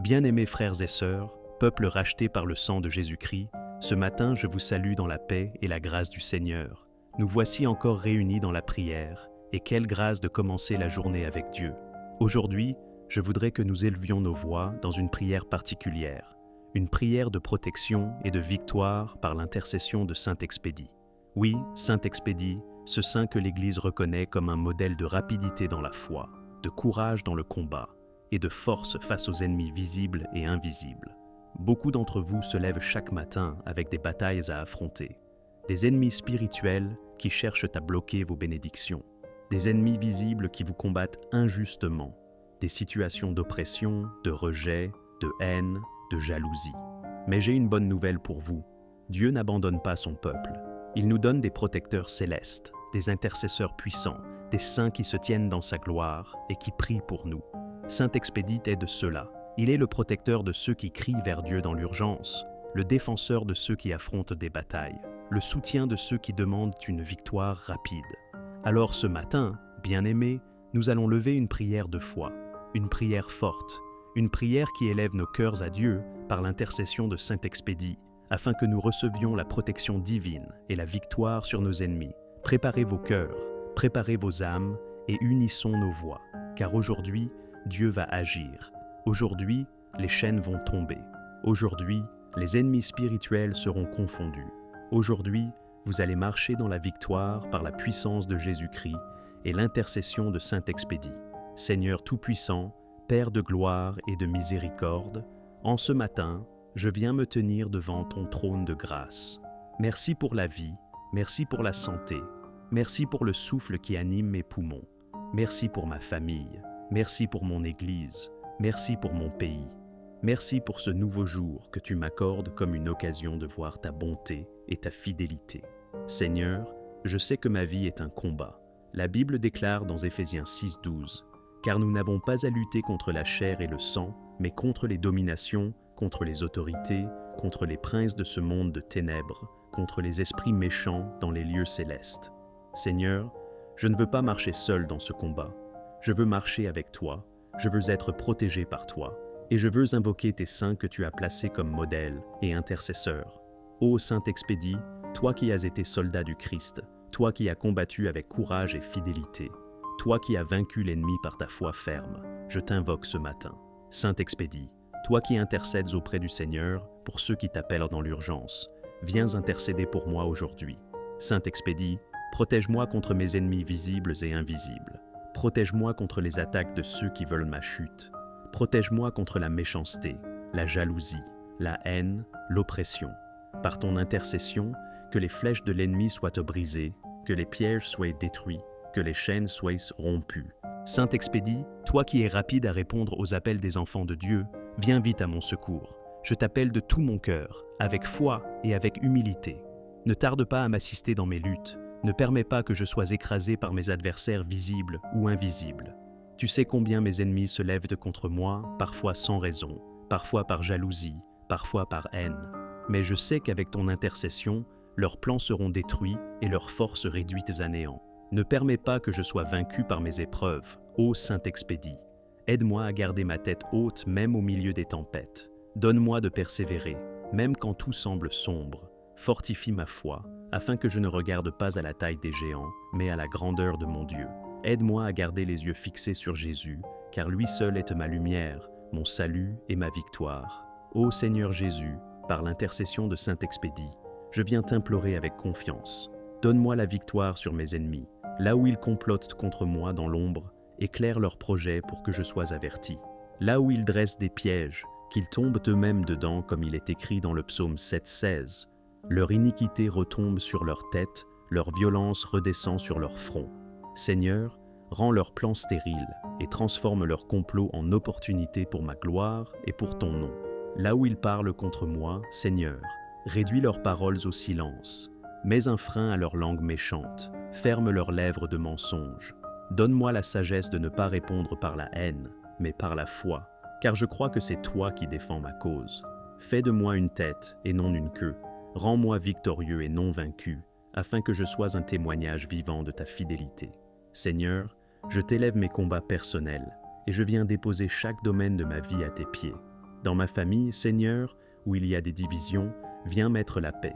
Bien-aimés frères et sœurs, peuple racheté par le sang de Jésus-Christ, ce matin je vous salue dans la paix et la grâce du Seigneur. Nous voici encore réunis dans la prière, et quelle grâce de commencer la journée avec Dieu. Aujourd'hui, je voudrais que nous élevions nos voix dans une prière particulière, une prière de protection et de victoire par l'intercession de Saint Expédie. Oui, Saint Expédie, ce saint que l'Église reconnaît comme un modèle de rapidité dans la foi, de courage dans le combat et de force face aux ennemis visibles et invisibles. Beaucoup d'entre vous se lèvent chaque matin avec des batailles à affronter, des ennemis spirituels qui cherchent à bloquer vos bénédictions, des ennemis visibles qui vous combattent injustement, des situations d'oppression, de rejet, de haine, de jalousie. Mais j'ai une bonne nouvelle pour vous. Dieu n'abandonne pas son peuple. Il nous donne des protecteurs célestes, des intercesseurs puissants, des saints qui se tiennent dans sa gloire et qui prient pour nous. Saint Expédie est de ceux-là. Il est le protecteur de ceux qui crient vers Dieu dans l'urgence, le défenseur de ceux qui affrontent des batailles, le soutien de ceux qui demandent une victoire rapide. Alors ce matin, bien-aimés, nous allons lever une prière de foi, une prière forte, une prière qui élève nos cœurs à Dieu par l'intercession de Saint Expédie, afin que nous recevions la protection divine et la victoire sur nos ennemis. Préparez vos cœurs, préparez vos âmes et unissons nos voix, car aujourd'hui, Dieu va agir. Aujourd'hui, les chaînes vont tomber. Aujourd'hui, les ennemis spirituels seront confondus. Aujourd'hui, vous allez marcher dans la victoire par la puissance de Jésus-Christ et l'intercession de Saint Expédie. Seigneur Tout-Puissant, Père de gloire et de miséricorde, en ce matin, je viens me tenir devant ton trône de grâce. Merci pour la vie, merci pour la santé, merci pour le souffle qui anime mes poumons, merci pour ma famille, merci pour mon Église, merci pour mon pays, merci pour ce nouveau jour que tu m'accordes comme une occasion de voir ta bonté et ta fidélité. Seigneur, je sais que ma vie est un combat. La Bible déclare dans Éphésiens 6:12, « Car nous n'avons pas à lutter contre la chair et le sang, mais contre les dominations, contre les autorités, contre les princes de ce monde de ténèbres, contre les esprits méchants dans les lieux célestes. » Seigneur, je ne veux pas marcher seul dans ce combat. Je veux marcher avec toi, je veux être protégé par toi, et je veux invoquer tes saints que tu as placés comme modèles et intercesseurs. Ô Saint Expédie, toi qui as été soldat du Christ, toi qui as combattu avec courage et fidélité, toi qui as vaincu l'ennemi par ta foi ferme, je t'invoque ce matin. Saint Expédie, toi qui intercèdes auprès du Seigneur pour ceux qui t'appellent dans l'urgence, viens intercéder pour moi aujourd'hui. Saint Expédie, protège-moi contre mes ennemis visibles et invisibles. Protège-moi contre les attaques de ceux qui veulent ma chute. Protège-moi contre la méchanceté, la jalousie, la haine, l'oppression. Par ton intercession, que les flèches de l'ennemi soient brisées, que les pièges soient détruits, que les chaînes soient rompues. Saint Expédie, toi qui es rapide à répondre aux appels des enfants de Dieu, viens vite à mon secours. Je t'appelle de tout mon cœur, avec foi et avec humilité. Ne tarde pas à m'assister dans mes luttes. Ne permets pas que je sois écrasé par mes adversaires visibles ou invisibles. Tu sais combien mes ennemis se lèvent contre moi, parfois sans raison, parfois par jalousie, parfois par haine. Mais je sais qu'avec ton intercession, leurs plans seront détruits et leurs forces réduites à néant. Ne permets pas que je sois vaincu par mes épreuves, ô Saint Expédie. Aide-moi à garder ma tête haute même au milieu des tempêtes. Donne-moi de persévérer, même quand tout semble sombre. Fortifie ma foi, afin que je ne regarde pas à la taille des géants, mais à la grandeur de mon Dieu. Aide-moi à garder les yeux fixés sur Jésus, car lui seul est ma lumière, mon salut et ma victoire. Ô Seigneur Jésus, par l'intercession de Saint Expédie, je viens t'implorer avec confiance. Donne-moi la victoire sur mes ennemis. Là où ils complotent contre moi dans l'ombre, éclaire leurs projets pour que je sois averti. Là où ils dressent des pièges, qu'ils tombent eux-mêmes dedans comme il est écrit dans le psaume 7:16. Leur iniquité retombe sur leur tête, leur violence redescend sur leur front. Seigneur, rends leurs plans stériles et transforme leurs complots en opportunités pour ma gloire et pour ton nom. Là où ils parlent contre moi, Seigneur, réduis leurs paroles au silence. Mets un frein à leur langue méchante, ferme leurs lèvres de mensonges. Donne-moi la sagesse de ne pas répondre par la haine, mais par la foi, car je crois que c'est toi qui défends ma cause. Fais de moi une tête et non une queue. Rends-moi victorieux et non vaincu, afin que je sois un témoignage vivant de ta fidélité. Seigneur, je t'élève mes combats personnels, et je viens déposer chaque domaine de ma vie à tes pieds. Dans ma famille, Seigneur, où il y a des divisions, viens mettre la paix.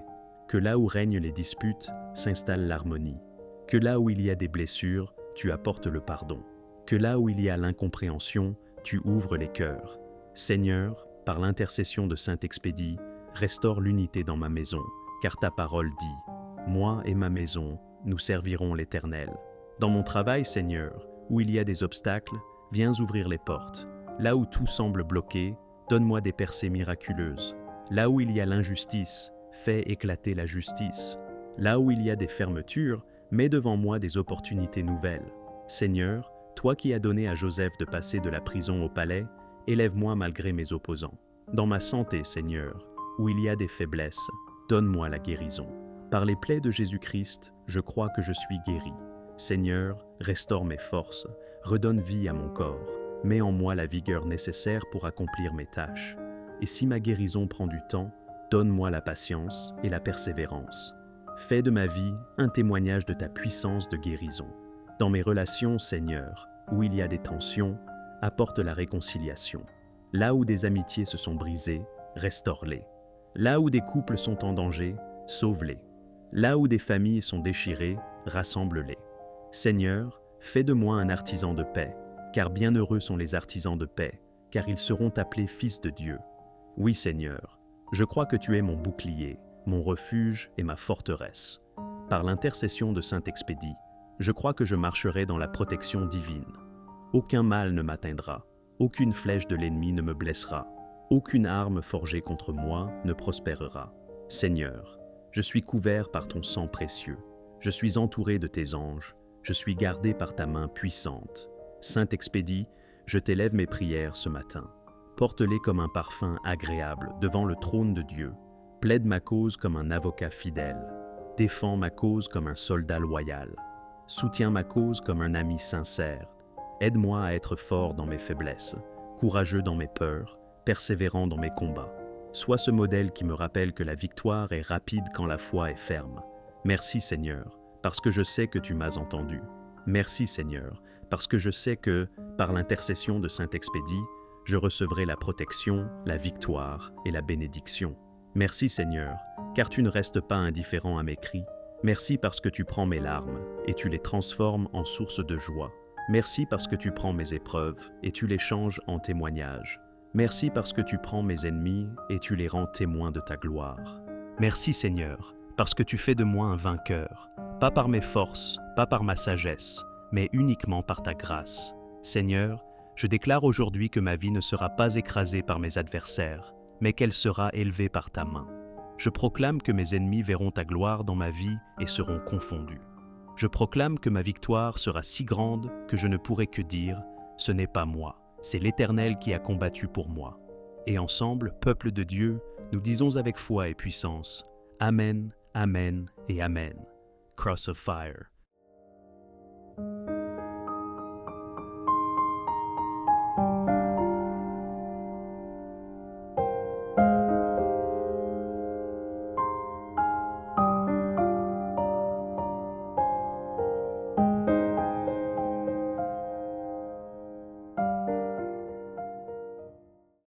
Que là où règnent les disputes, s'installe l'harmonie. Que là où il y a des blessures, tu apportes le pardon. Que là où il y a l'incompréhension, tu ouvres les cœurs. Seigneur, par l'intercession de Saint-Expédie, restaure l'unité dans ma maison, car ta parole dit « Moi et ma maison, nous servirons l'Éternel ». Dans mon travail, Seigneur, où il y a des obstacles, viens ouvrir les portes. Là où tout semble bloqué, donne-moi des percées miraculeuses. Là où il y a l'injustice, fais éclater la justice. Là où il y a des fermetures, mets devant moi des opportunités nouvelles. Seigneur, toi qui as donné à Joseph de passer de la prison au palais, élève-moi malgré mes opposants. Dans ma santé, Seigneur, où il y a des faiblesses, donne-moi la guérison. Par les plaies de Jésus-Christ, je crois que je suis guéri. Seigneur, restaure mes forces, redonne vie à mon corps, mets en moi la vigueur nécessaire pour accomplir mes tâches. Et si ma guérison prend du temps, donne-moi la patience et la persévérance. Fais de ma vie un témoignage de ta puissance de guérison. Dans mes relations, Seigneur, où il y a des tensions, apporte la réconciliation. Là où des amitiés se sont brisées, restaure-les. Là où des couples sont en danger, sauve-les. Là où des familles sont déchirées, rassemble-les. Seigneur, fais de moi un artisan de paix, car bienheureux sont les artisans de paix, car ils seront appelés fils de Dieu. Oui, Seigneur, je crois que tu es mon bouclier, mon refuge et ma forteresse. Par l'intercession de Saint-Expédie, je crois que je marcherai dans la protection divine. Aucun mal ne m'atteindra, aucune flèche de l'ennemi ne me blessera, aucune arme forgée contre moi ne prospérera. Seigneur, je suis couvert par ton sang précieux, je suis entouré de tes anges, je suis gardé par ta main puissante. Saint-Expédie, je t'élève mes prières ce matin. Porte-les comme un parfum agréable devant le trône de Dieu. Plaide ma cause comme un avocat fidèle. Défends ma cause comme un soldat loyal. Soutiens ma cause comme un ami sincère. Aide-moi à être fort dans mes faiblesses, courageux dans mes peurs, persévérant dans mes combats. Sois ce modèle qui me rappelle que la victoire est rapide quand la foi est ferme. Merci Seigneur, parce que je sais que tu m'as entendu. Merci Seigneur, parce que je sais que, par l'intercession de Saint-Expédie, je recevrai la protection, la victoire et la bénédiction. Merci Seigneur, car tu ne restes pas indifférent à mes cris. Merci parce que tu prends mes larmes et tu les transformes en source de joie. Merci parce que tu prends mes épreuves et tu les changes en témoignages. Merci parce que tu prends mes ennemis et tu les rends témoins de ta gloire. Merci Seigneur, parce que tu fais de moi un vainqueur, pas par mes forces, pas par ma sagesse, mais uniquement par ta grâce. Seigneur, je déclare aujourd'hui que ma vie ne sera pas écrasée par mes adversaires, mais qu'elle sera élevée par ta main. Je proclame que mes ennemis verront ta gloire dans ma vie et seront confondus. Je proclame que ma victoire sera si grande que je ne pourrai que dire « Ce n'est pas moi, c'est l'Éternel qui a combattu pour moi ». Et ensemble, peuple de Dieu, nous disons avec foi et puissance « Amen, Amen et Amen ». Cross of Fire.